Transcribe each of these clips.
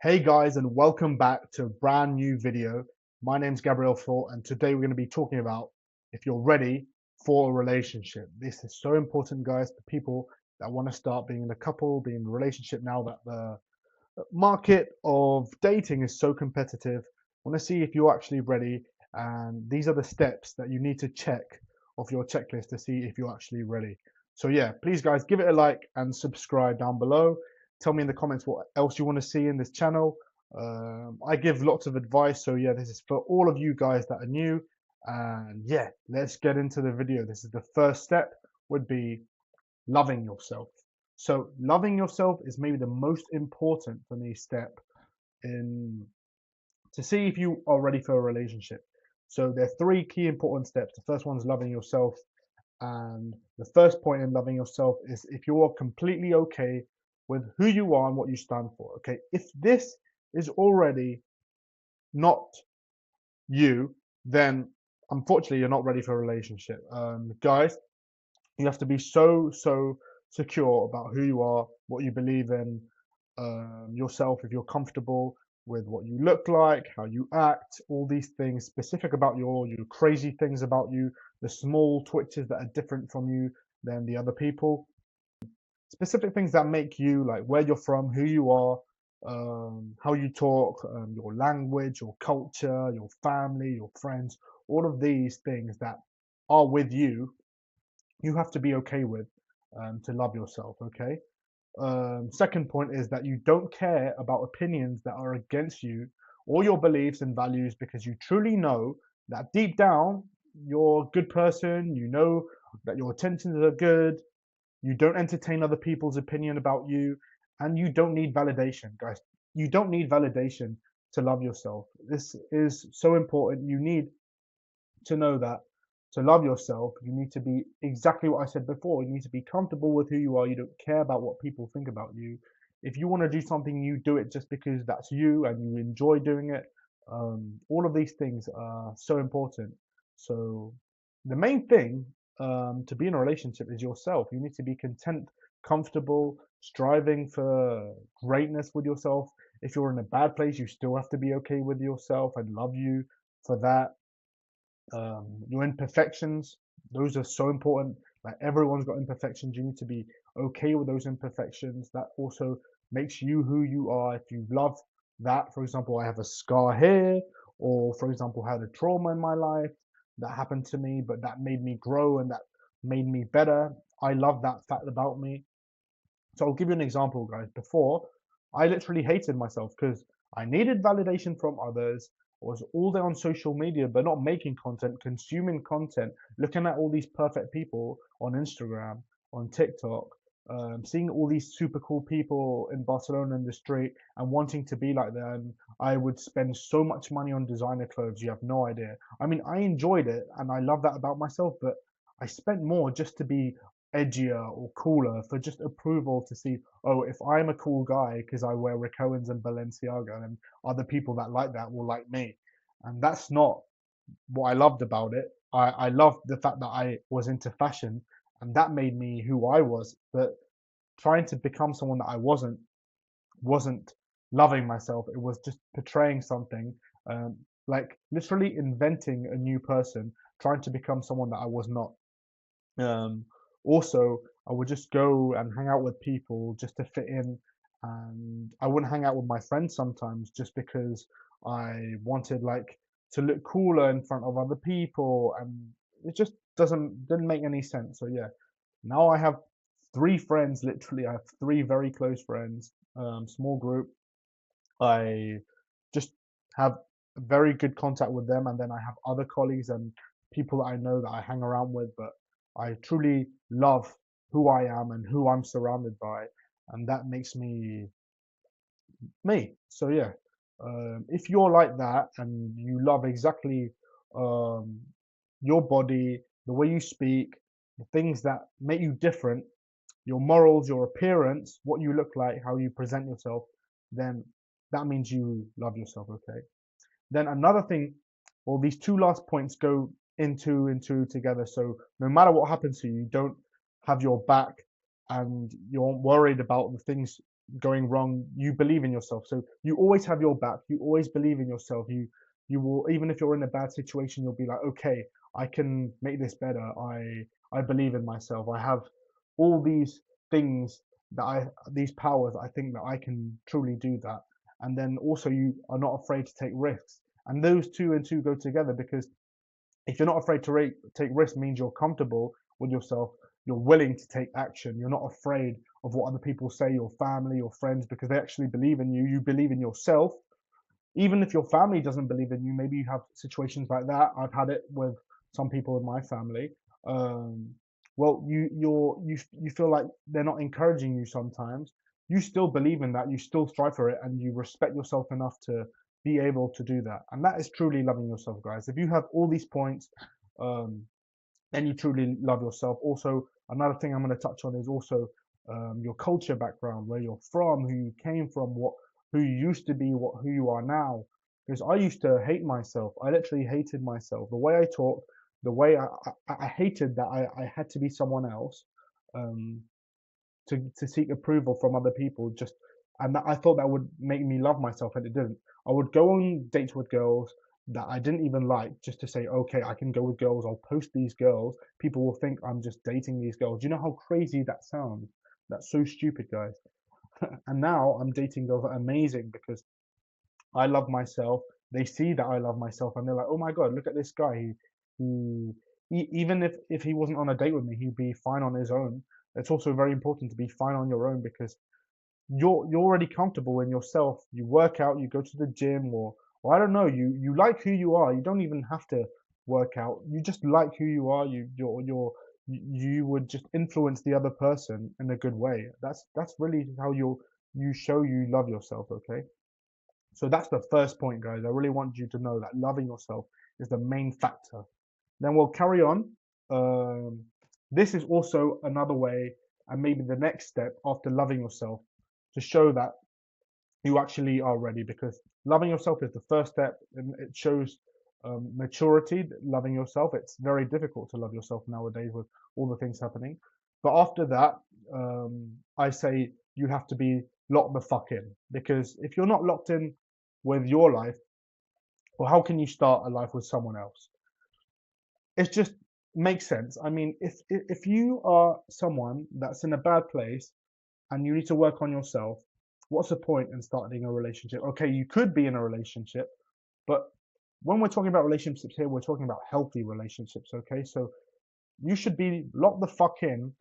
Hey guys, and welcome back to a brand new video. My name's Gabriel Thor, and today we're going to be talking about if you're ready for a relationship. This is so important, guys, for people that want to start being in a couple, being in a relationship now that the market of dating is so competitive. I want to see if you're actually ready, and these are the steps that you need to check off your checklist to see if you're actually ready. So yeah, please guys, give it a like and subscribe down below. Tell me in the comments what else you want to see in this channel. I give lots of advice, so yeah, this is for all of you guys that are new. And yeah, let's get into the video. This is the first step would be loving yourself. So loving yourself is maybe the most important for me step in to see if you are ready for a relationship. So there are three key important steps. The first one is loving yourself. And the first point in loving yourself is if you are completely okay with who you are and what you stand for. Okay. If this is already not you, then unfortunately you're not ready for a relationship. Guys, you have to be so secure about who you are, what you believe in, yourself. If you're comfortable with what you look like, how you act, all these things specific about your crazy things about you, the small twitches that are different from you than the other people, specific things that make you, like where you're from, who you are, how you talk, your language, your culture, your family, your friends, all of these things that are with you have to be okay with, to love yourself. Okay. Second point is that you don't care about opinions that are against you or your beliefs and values because you truly know that deep down you're a good person. You know that your intentions are good. You don't entertain other people's opinion about you, and you don't need validation, guys. You don't need validation to love yourself. This is so important. You need to know that to love yourself, you need to be exactly what I said before. You need to be comfortable with who you are. You don't care about what people think about you. If you want to do something, you do it just because that's you and you enjoy doing it. All of these things are so important. So, the main thing to be in a relationship is yourself. You need to be content, comfortable, striving for greatness with yourself. If you're in a bad place, you still have to be okay with yourself and love you for that. Your imperfections, those are so important. Like everyone's got imperfections. You need to be okay with those imperfections. That also makes you who you are. If you love that, for example, I have a scar here, or for example, had a trauma in my life that happened to me, but that made me grow and that made me better. I love that fact about me. So I'll give you an example, guys. Before, I literally hated myself because I needed validation from others. I was all day on social media, but not making content, consuming content, looking at all these perfect people on Instagram, on TikTok, seeing all these super cool people in Barcelona in the street and wanting to be like them. I would spend so much money on designer clothes, you have no idea. I mean, I enjoyed it and I love that about myself, but I spent more just to be edgier or cooler for just approval to see, oh, if I'm a cool guy because I wear Rick Owens and Balenciaga, then other people that like that will like me. And that's not what I loved about it. I loved the fact that I was into fashion and that made me who I was. But trying to become someone that I wasn't loving myself. It was just portraying something, like literally inventing a new person, trying to become someone that I was not. Um, Also, I would just go and hang out with people just to fit in, and I wouldn't hang out with my friends sometimes just because I wanted like to look cooler in front of other people, and it just didn't make any sense. So yeah, now I have three friends. Literally, I have three very close friends, small group. I just have very good contact with them, and then I have other colleagues and people that I know that I hang around with. But I truly love who I am and who I'm surrounded by, and that makes me me. So yeah, if you're like that and you love exactly um, your body, the way you speak, the things that make you different, your morals, your appearance, what you look like, how you present yourself, then that means you love yourself, okay? Then another thing, well, these two last points go into together. So no matter what happens to you, you don't have your back and you're worried about the things. going wrong, you believe in yourself. So you always have your back. You always believe in yourself. You will, even if you're in a bad situation, you'll be like, okay, I can make this better. I believe in myself. I have all these things that these powers. I think that I can truly do that. And then also you are not afraid to take risks. And those two and two go together, because if you're not afraid to take risks, means you're comfortable with yourself. You're willing to take action. You're not afraid of what other people say, your family, your friends, because they actually believe in you. You believe in yourself. Even if your family doesn't believe in you, maybe you have situations like that. I've had it with some people in my family. Um, well, you feel like they're not encouraging you sometimes. You still believe in that. You still strive for it, and you respect yourself enough to be able to do that. And that is truly loving yourself, guys. If you have all these points, um, then you truly love yourself. Also, another thing I'm going to touch on is also your culture background, where you're from, who you came from, who you used to be, who you are now. Because I used to hate myself. I literally hated myself. The way I talked, the way I hated that I had to be someone else, um, to seek approval from other people. Just and I thought that would make me love myself, and it didn't. I would go on dates with girls that I didn't even like, just to say, okay, I can go with girls. I'll post these girls. People will think I'm just dating these girls. Do you know how crazy that sounds? That's so stupid, guys. And now I'm dating girls that are amazing because I love myself. They see that I love myself, and they're like, "Oh my God, look at this guy. Even if he wasn't on a date with me, he'd be fine on his own." It's also very important to be fine on your own, because you're already comfortable in yourself. You work out, you go to the gym, or I don't know, you like who you are. You don't even have to work out. You just like who you are. You would just influence the other person in a good way. That's really how you show you love yourself, okay? So that's the first point, guys. I really want you to know that loving yourself is the main factor. Then we'll carry on. Um, this is also another way, and maybe the next step after loving yourself, to show that you actually are ready, because loving yourself is the first step, and it shows maturity. Loving yourself, it's very difficult to love yourself nowadays with all the things happening. But after that, I say you have to be locked the fuck in, because if you're not locked in with your life, well, how can you start a life with someone else? It just makes sense. I mean, if you are someone that's in a bad place and you need to work on yourself, what's the point in starting a relationship? Okay, you could be in a relationship, but when we're talking about relationships here, we're talking about healthy relationships, okay? So you should be locked the fuck in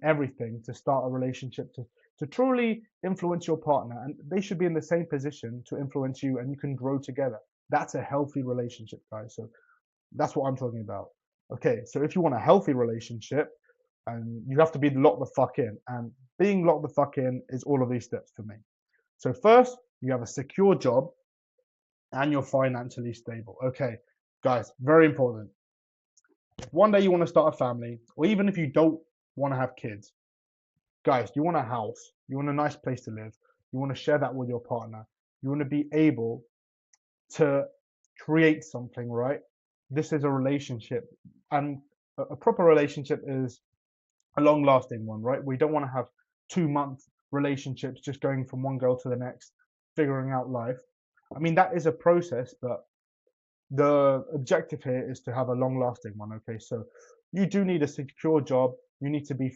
everything to start a relationship, to truly influence your partner, and they should be in the same position to influence you, and you can grow together. That's a healthy relationship, guys. So that's what I'm talking about. Okay, so if you want a healthy relationship, and you have to be locked the fuck in. And being locked the fuck in is all of these steps for me. So first, you have a secure job and you're financially stable. Okay, guys, very important. If one day you want to start a family, or even if you don't want to have kids, guys, you want a house, you want a nice place to live, you want to share that with your partner, you want to be able to create something, right? This is a relationship, and a proper relationship is a long lasting one, right? We don't want to have 2 month relationships just going from one girl to the next, figuring out life. I mean, that is a process, but the objective here is to have a long lasting one, okay? So you do need a secure job, you need to be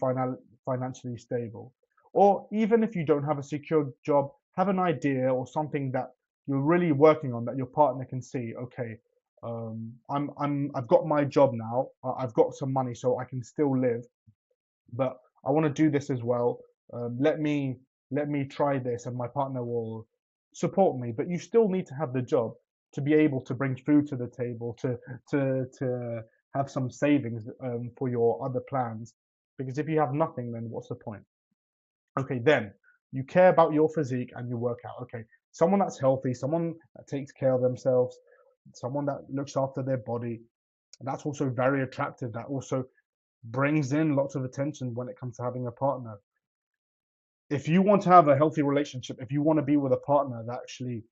financially stable. Or even if you don't have a secure job, have an idea or something that you're really working on that your partner can see, okay, I've got my job now, I've got some money so I can still live, but I want to do this as well. Let me try this, and my partner will support me. But you still need to have the job to be able to bring food to the table, to have some savings for your other plans. Because if you have nothing, then what's the point? Okay, then you care about your physique and you work out. Okay, someone that's healthy, someone that takes care of themselves, someone that looks after their body. That's also very attractive. That also brings in lots of attention when it comes to having a partner. If you want to have a healthy relationship, if you want to be with a partner that actually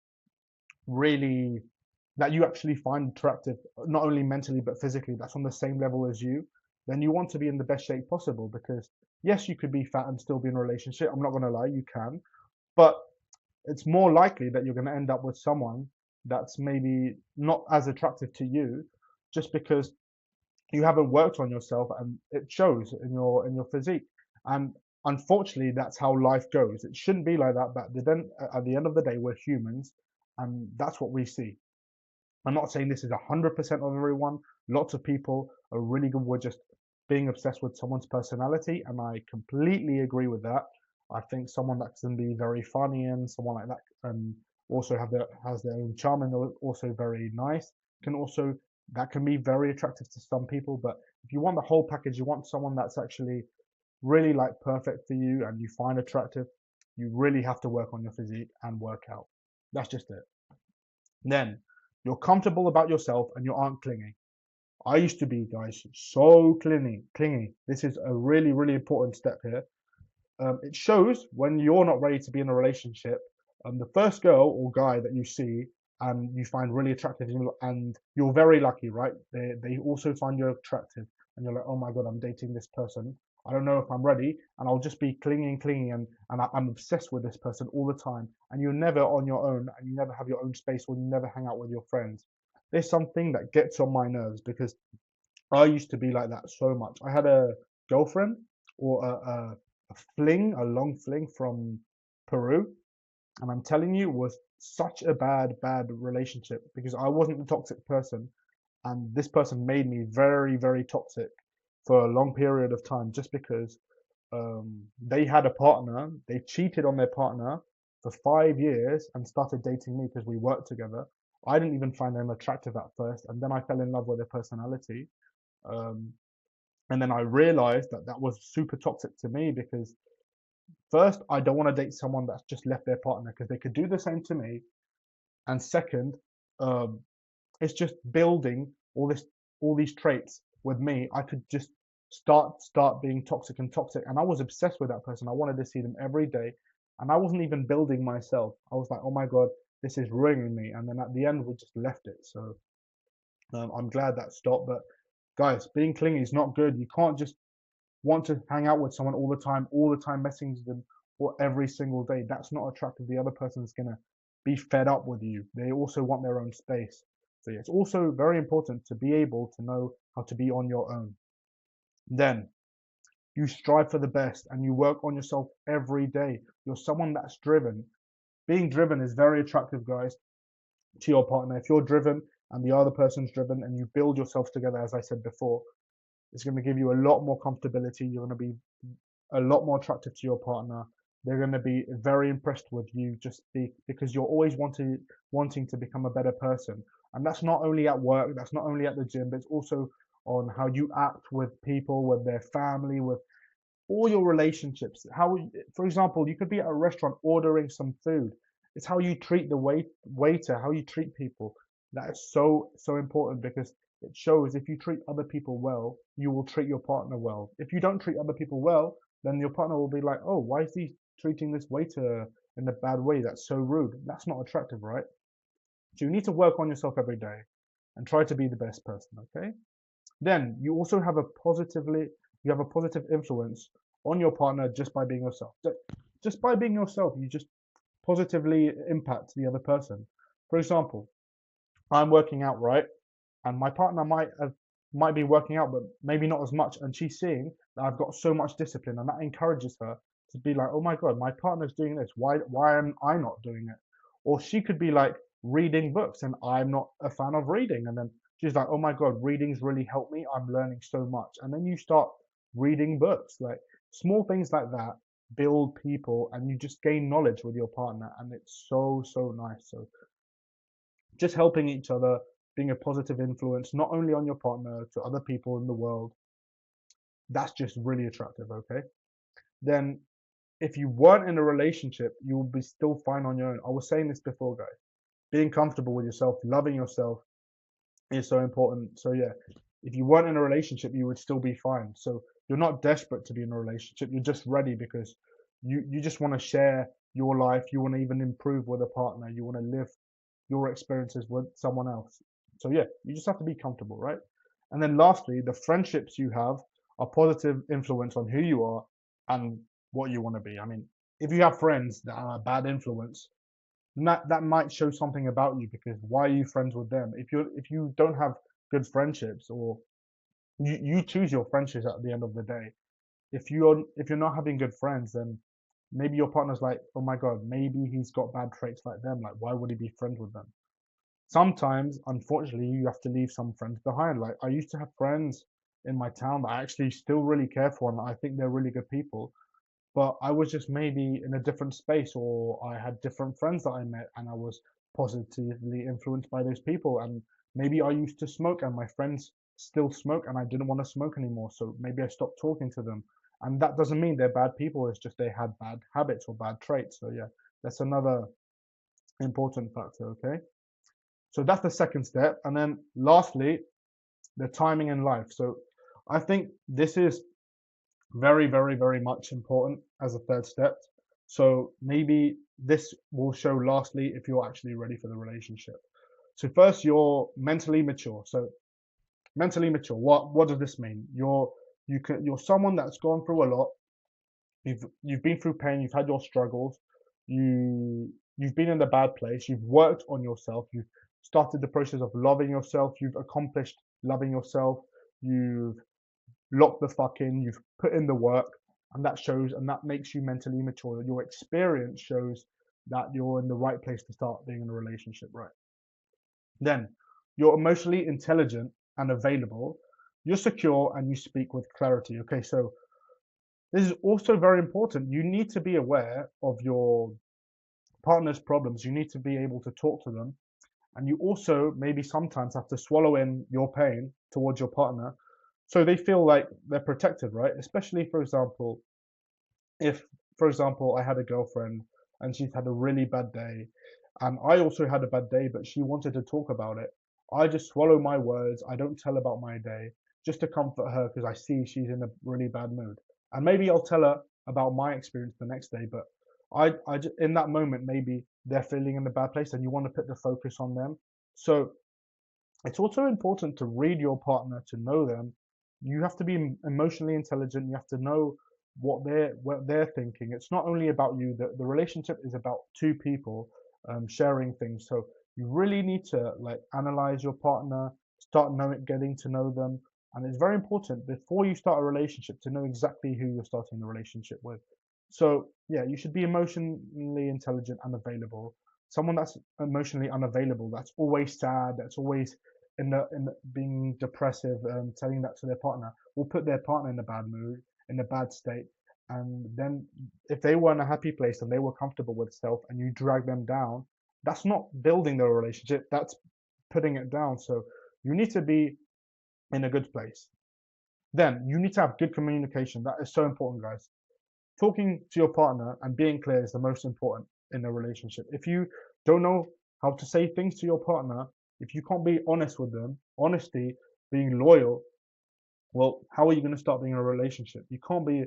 really that you actually find attractive, not only mentally but physically, that's on the same level as you, then you want to be in the best shape possible. Because yes, you could be fat and still be in a relationship. I'm not going to lie, you can, But it's more likely that you're going to end up with someone that's maybe not as attractive to you, just because you haven't worked on yourself, and it shows in your physique. And unfortunately, that's how life goes. It shouldn't be like that, but then at the end of the day, we're humans, and that's what we see. I'm not saying this is 100% of everyone. Lots of people are really good with just being obsessed with someone's personality, and I completely agree with that. I think someone that can be very funny and someone like that, also has their own charm and they're also very nice, can also that can be very attractive to some people. But if you want the whole package, you want someone that's actually really like perfect for you and you find attractive, you really have to work on your physique and work out. That's just it. Then you're comfortable about yourself and you aren't clingy. I used to be, guys, so clingy. This is a really, really important step here. It shows when you're not ready to be in a relationship. The first girl or guy that you see and you find really attractive, and you're very lucky, right? They also find you attractive, and you're like, oh my god, I'm dating this person. I don't know if I'm ready, and I'll just be clinging, and I'm obsessed with this person all the time. And you're never on your own, and you never have your own space, or you never hang out with your friends. There's something that gets on my nerves because I used to be like that so much. I had a girlfriend or a fling, a long fling from Peru, and I'm telling you, it was such a bad relationship because I wasn't the toxic person, and this person made me very, very toxic for a long period of time just because they had a partner, they cheated on their partner for 5 years and started dating me because we worked together. I didn't even find them attractive at first, and then I fell in love with their personality. Um, and then I realized that that was super toxic to me because first, I don't want to date someone that's just left their partner because they could do the same to me. And second, um, it's just building all these traits with me. I could just start being toxic, and I was obsessed with that person. I wanted to see them every day, and I wasn't even building myself. I was like, oh my god, this is ruining me. And then at the end, we just left it. So I'm glad that stopped. But guys, being clingy is not good. You can't just want to hang out with someone all the time, messaging them or every single day. That's not attractive. The other person's gonna be fed up with you. They also want their own space. So yeah, it's also very important to be able to know how to be on your own. Then you strive for the best and you work on yourself every day. You're someone that's driven. Being driven is very attractive, guys, to your partner. If you're driven and the other person's driven and you build yourself together, as I said before, it's going to give you a lot more comfortability. You're going to be a lot more attractive to your partner. They're going to be very impressed with you because you're always wanting to become a better person. And that's not only at work, that's not only at the gym, but it's also on how you act with people, with their family, with all your relationships. For example, you could be at a restaurant ordering some food. It's how you treat the waiter, how you treat people. That is so important because it shows if you treat other people well, you will treat your partner well. If you don't treat other people well, then your partner will be like, oh, why is he treating this waiter in a bad way? That's so rude. That's not attractive, right? So you need to work on yourself every day and try to be the best person, okay? Then you also have a positive influence on your partner just by being yourself. Just by being yourself, you just positively impact the other person. For example, I'm working out, right? And my partner might be working out, but maybe not as much. And she's seeing that I've got so much discipline, and that encourages her to be like, "Oh my God, my partner's doing this. Why am I not doing it?" Or she could be like reading books, and I'm not a fan of reading, and then she's like, "Oh my God, reading's really helped me. I'm learning so much." And then you start reading books, like small things like that build people, and you just gain knowledge with your partner, and it's so nice. So just helping each other, being a positive influence, not only on your partner, to other people in the world, that's just really attractive, okay? Then if you weren't in a relationship, you will be still fine on your own. I was saying this before, guys. Being comfortable with yourself, loving yourself is so important. So yeah, if you weren't in a relationship, you would still be fine. So you're not desperate to be in a relationship. You're just ready because you just want to share your life. You want to even improve with a partner. You want to live your experiences with someone else. So yeah, you just have to be comfortable, right? And then lastly, the friendships you have are positive influence on who you are and what you want to be. I mean, if you have friends that are a bad influence, that might show something about you, because why are you friends with them? If you don't have good friendships, or you choose your friendships at the end of the day. If you're not having good friends, then maybe your partner's like, oh my God, maybe he's got bad traits like them. Like, why would he be friends with them? Sometimes, unfortunately, you have to leave some friends behind. Like, I used to have friends in my town that I actually still really care for, and I think they're really good people. But I was just maybe in a different space, or I had different friends that I met, and I was positively influenced by those people. And maybe I used to smoke, and my friends still smoke, and I didn't want to smoke anymore. So maybe I stopped talking to them. And that doesn't mean they're bad people, it's just they had bad habits or bad traits. So, yeah, that's another important factor, okay? So that's the second step. And then lastly, the timing in life. So I think this is very, very, very much important as a third step. So maybe this will show lastly if you're actually ready for the relationship. So first, you're mentally mature. So mentally mature, what does this mean? You're someone that's gone through a lot. You've been through pain, you've had your struggles, you've been in a bad place, you've worked on yourself, you've started the process of loving yourself, you've accomplished loving yourself, you've locked the fuck in, you've put in the work, and that shows, and that makes you mentally mature. Your experience shows that you're in the right place to start being in a relationship, right? Then you're emotionally intelligent and available, you're secure, and you speak with clarity. Okay, so this is also very important. You need to be aware of your partner's problems. You need to be able to talk to them. And you also maybe sometimes have to swallow in your pain towards your partner so they feel like they're protected, right? Especially, for example, if, for example, I had a girlfriend and she's had a really bad day, and I also had a bad day, but she wanted to talk about it, I just swallow my words. I don't tell about my day just to comfort her because I see she's in a really bad mood. And maybe I'll tell her about my experience the next day, but in that moment, maybe they're feeling in a bad place and you want to put the focus on them. So it's also important to read your partner, to know them. You have to be emotionally intelligent. You have to know what they're thinking. It's not only about you. The relationship is about two people sharing things. So you really need to like analyze your partner, start knowing, getting to know them, and it's very important before you start a relationship to know exactly who you're starting the relationship with. So yeah, you should be emotionally intelligent and available. Someone that's emotionally unavailable, that's always sad, that's always in the being depressive, telling that to their partner, will put their partner in a bad mood, in a bad state. And then if they were in a happy place and they were comfortable with self and you drag them down, that's not building the relationship, that's putting it down. So you need to be in a good place. Then you need to have good communication. That is so important, guys. Talking to your partner and being clear is the most important in a relationship. If you don't know how to say things to your partner, if you can't be honest with them, honesty, being loyal, well, how are you going to start being in a relationship? You can't be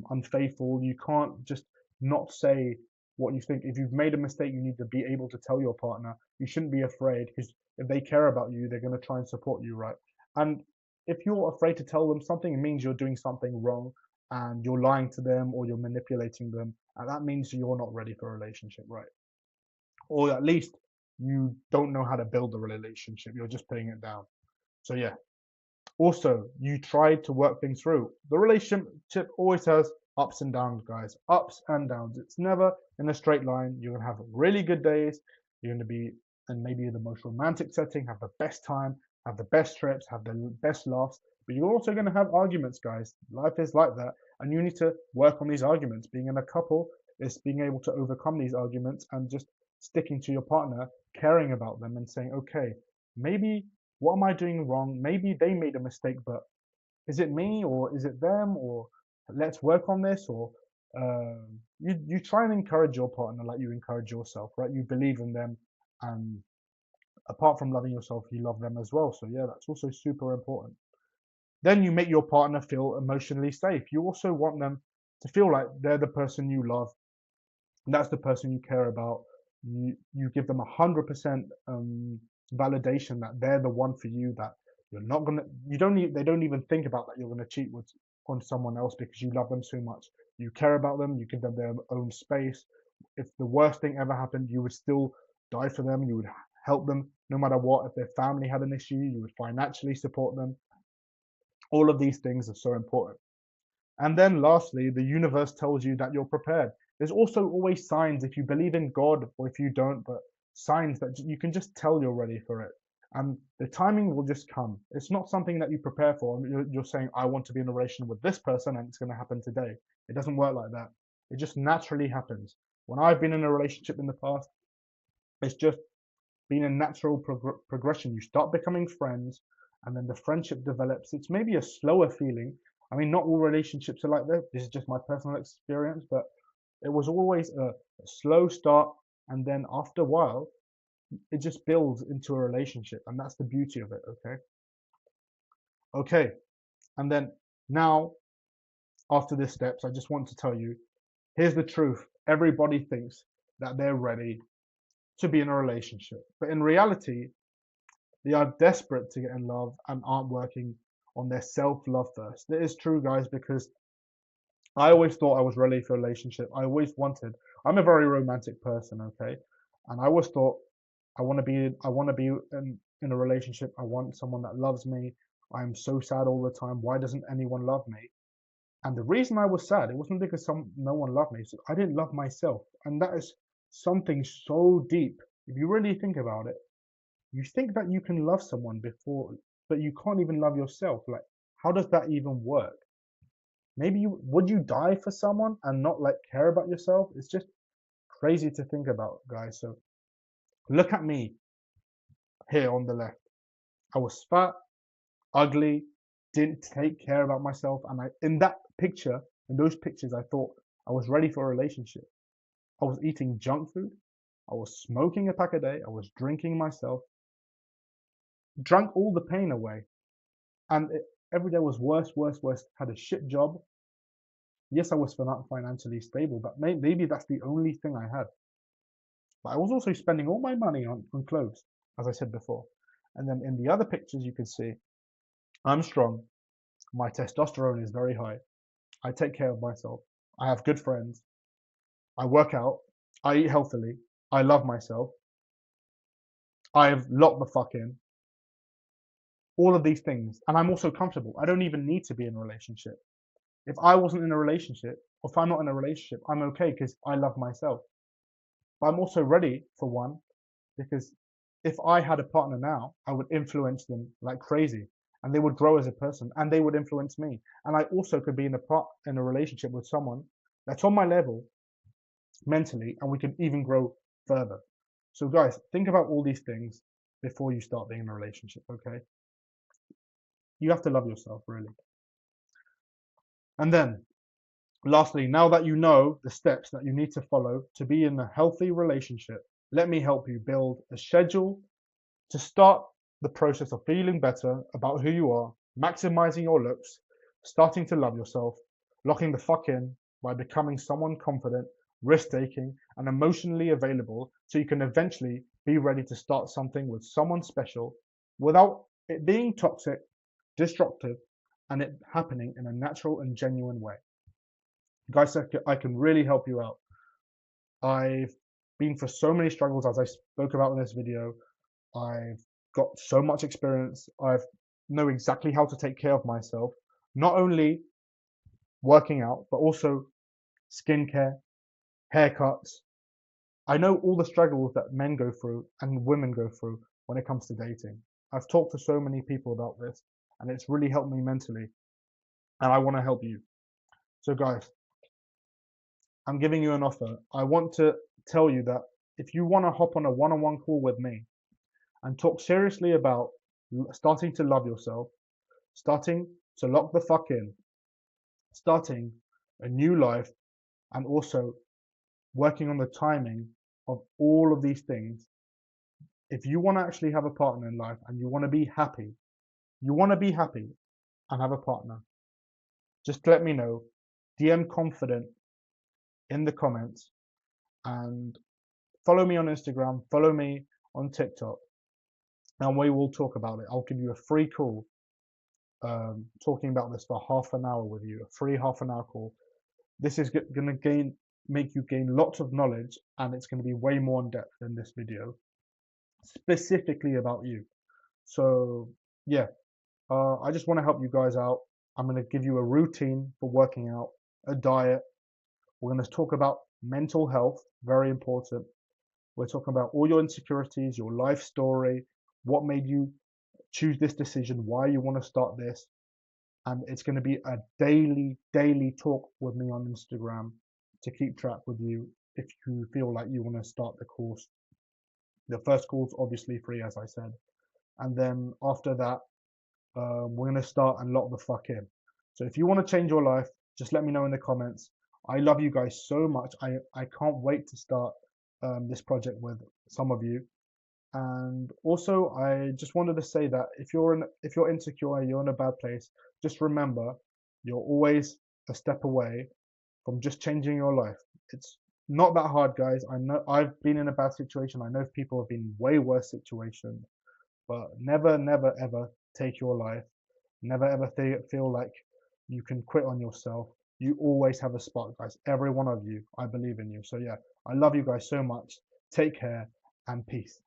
unfaithful. You can't just not say what you think. If you've made a mistake, you need to be able to tell your partner. You shouldn't be afraid, because if they care about you, they're going to try and support you, right? And if you're afraid to tell them something, it means you're doing something wrong and you're lying to them or you're manipulating them. And that means you're not ready for a relationship, right? Or at least you don't know how to build a relationship. You're just putting it down. So, yeah, also, you try to work things through. The relationship always has ups and downs, guys. Ups and downs. It's never in a straight line. You're going to have really good days. You're going to be in maybe the most romantic setting, have the best time, have the best trips, have the best laughs. But you're also going to have arguments, guys. Life is like that. And you need to work on these arguments. Being in a couple is being able to overcome these arguments and just sticking to your partner, caring about them, and saying, okay, maybe what am I doing wrong? Maybe they made a mistake, but is it me or is it them? Or let's work on this. Or you try and encourage your partner like you encourage yourself, right? You believe in them, and apart from loving yourself, you love them as well. So yeah, that's also super important. Then you make your partner feel emotionally safe. You also want them to feel like they're the person you love, and that's the person you care about. You give them 100% validation that they're the one for you. That you're not gonna, you don't, they don't even think about that you're gonna cheat with on someone else because you love them so much. You care about them, you give them their own space. If the worst thing ever happened, you would still die for them, you would help them no matter what. If their family had an issue, you would financially support them. All of these things are so important. And then lastly, the universe tells you that you're prepared. There's also always signs if you believe in God or if you don't, but signs that you can just tell you're ready for it. And the timing will just come. It's not something that you prepare for. You're saying, I want to be in a relation with this person and it's going to happen today. It doesn't work like that. It just naturally happens. When I've been in a relationship in the past, it's just been a natural progression. You start becoming friends and then the friendship develops. It's maybe a slower feeling. I mean, not all relationships are like that. This is just my personal experience, but it was always a slow start. And then after a while, it just builds into a relationship. And that's the beauty of it. Okay. Okay. And then now, after these steps, I just want to tell you, here's the truth. Everybody thinks that they're ready to be in a relationship. But in reality, they are desperate to get in love and aren't working on their self-love first. It is true, guys, because I always thought I was ready for a relationship. I'm a very romantic person, okay? And I always thought I want to be in a relationship. I want someone that loves me. I'm so sad all the time. Why doesn't anyone love me? And the reason I was sad, it wasn't because no one loved me. I didn't love myself. And that is something so deep. If you really think about it, you think that you can love someone before, but you can't even love yourself. Like, how does that even work? Maybe would you die for someone and not like care about yourself? It's just crazy to think about, guys. So look at me here on the left. I was fat, ugly, didn't take care about myself, and in those pictures, I thought I was ready for a relationship. I was eating junk food. I was smoking a pack a day. I was drinking myself, drank all the pain away. And every day was worse, worse, worse. Had a shit job. Yes, I was financially stable, but maybe that's the only thing I had. But I was also spending all my money on clothes, as I said before. And then in the other pictures, you can see I'm strong. My testosterone is very high. I take care of myself. I have good friends. I work out. I eat healthily. I love myself. I've locked the fuck in. All of these things. And I'm also comfortable. I don't even need to be in a relationship. If I wasn't in a relationship, or if I'm not in a relationship, I'm okay because I love myself. But I'm also ready for one because if I had a partner now, I would influence them like crazy and they would grow as a person and they would influence me. And I also could be in a relationship with someone that's on my level mentally and we can even grow further. So guys, think about all these things before you start being in a relationship, okay? You have to love yourself, really. And then lastly, now that you know the steps that you need to follow to be in a healthy relationship, let me help you build a schedule to start the process of feeling better about who you are, maximizing your looks, starting to love yourself, locking the fuck in by becoming someone confident, risk-taking, and emotionally available so you can eventually be ready to start something with someone special without it being toxic, destructive, and it happening in a natural and genuine way. Guys, I can really help you out. I've been for so many struggles as I spoke about in this video. I've got so much experience. I know exactly how to take care of myself, not only working out, but also skincare, haircuts. I know all the struggles that men go through and women go through when it comes to dating. I've talked to so many people about this and it's really helped me mentally and I want to help you. So guys, I'm giving you an offer. I want to tell you that if you want to hop on a one-on-one call with me and talk seriously about starting to love yourself, starting to lock the fuck in, starting a new life, and also working on the timing of all of these things. If you want to actually have a partner in life and you want to be happy, and have a partner, just let me know. DM confident in the comments and follow me on Instagram, follow me on TikTok, and we will talk about it. I'll give you a free call talking about this for half an hour with you, a free half an hour call. This is going to make you gain lots of knowledge, and it's going to be way more in depth than this video, specifically about you. So yeah, I just want to help you guys out. I'm going to give you a routine for working out, a diet. We're going to talk about mental health, very important. We're talking about all your insecurities, your life story, what made you choose this decision, why you want to start this. And it's going to be a daily talk with me on Instagram to keep track with you if you feel like you want to start the course. The first course obviously free, as I said, and then after that, we're going to start and lock the fuck in. So if you want to change your life, just let me know in the comments. I love you guys so much. I can't wait to start this project with some of you. And also, I just wanted to say that if you're insecure, you're in a bad place, just remember you're always a step away from just changing your life. It's not that hard, guys. I know I've been in a bad situation. I know people have been in way worse situations, but never ever take your life. Never ever feel like you can quit on yourself. You always have a spot, guys. Every one of you. I believe in you. So yeah, I love you guys so much. Take care and peace.